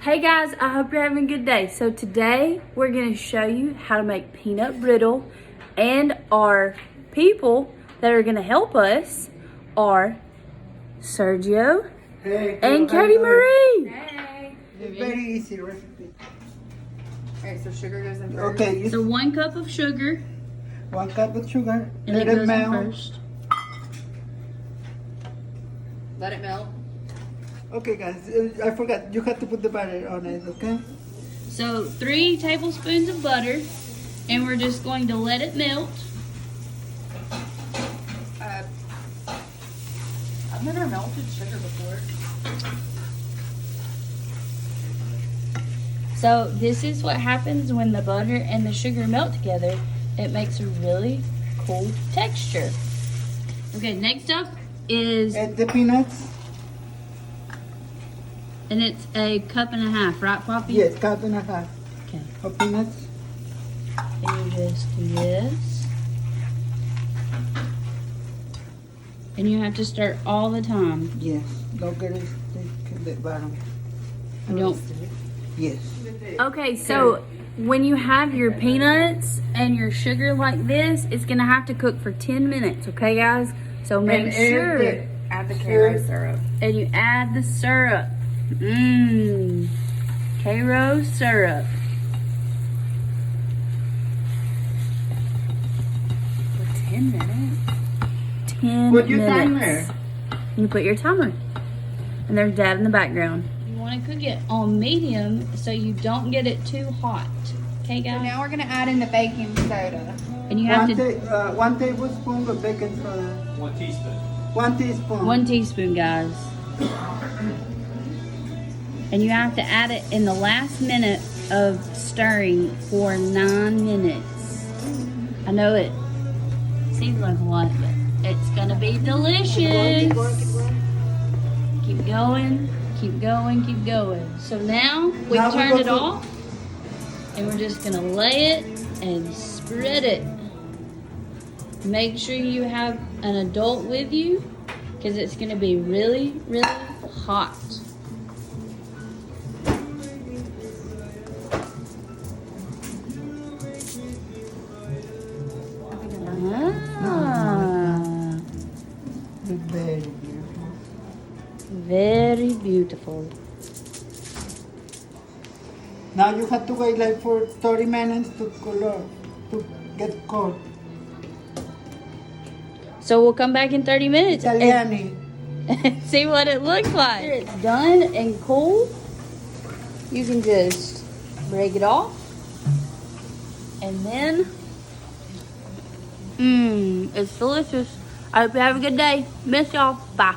Hey guys, I hope you're having a good day. So today we're going to show you how to make peanut brittle, and our people that are going to help us are Sergio and Katie Marie. Hey. It's very easy recipe. Alright, so sugar goes in first. Okay, So 1 cup of sugar, 1 cup of sugar. and it Let goes in melt. first. Let it melt. Okay, guys, I forgot. You have to put the butter on it, okay? So 3 tablespoons of butter, and we're just going to let it melt. I've never melted sugar before. So this is what happens when the butter and the sugar melt together. It makes a really cool texture. Okay, next up is, And the peanuts. and it's 1.5 cups, right, Poppy? Yes, cup and a half Okay. of peanuts. And you just do this. And you have to stir all the time. Yes, don't get it stick at the bottom. You don't. Yes. Okay, so when you have your peanuts and your sugar like this, it's gonna have to cook for 10 minutes, okay guys? So make sure, Add the Karo syrup. and you add the syrup. Karo syrup. For 10 minutes. 10 Put your minutes. timer. You put your timer. And there's Dad in the background. You want to cook it on medium so you don't get it too hot. Okay, So guys? now we're gonna add in the baking soda. And you have to 1 tablespoon of baking soda. 1 teaspoon. 1 teaspoon. 1 teaspoon, guys. And you have to add it in the last minute of stirring for 9 minutes. I know it seems like a lot, but it's gonna be delicious. Keep going, keep going. Keep going, keep going, keep going. So now we've Now we turned go it to- off, and we're just gonna lay it and spread it. Make sure you have an adult with you, because it's gonna be really, really hot. Ah, Very beautiful. very beautiful. Now you have to wait like for 30 minutes to get cold. So we'll come back in 30 minutes and Italiani. see what it looks like. After it's done and cool, you can just break it off. And then, it's delicious. I hope you have a good day. Miss y'all. Bye.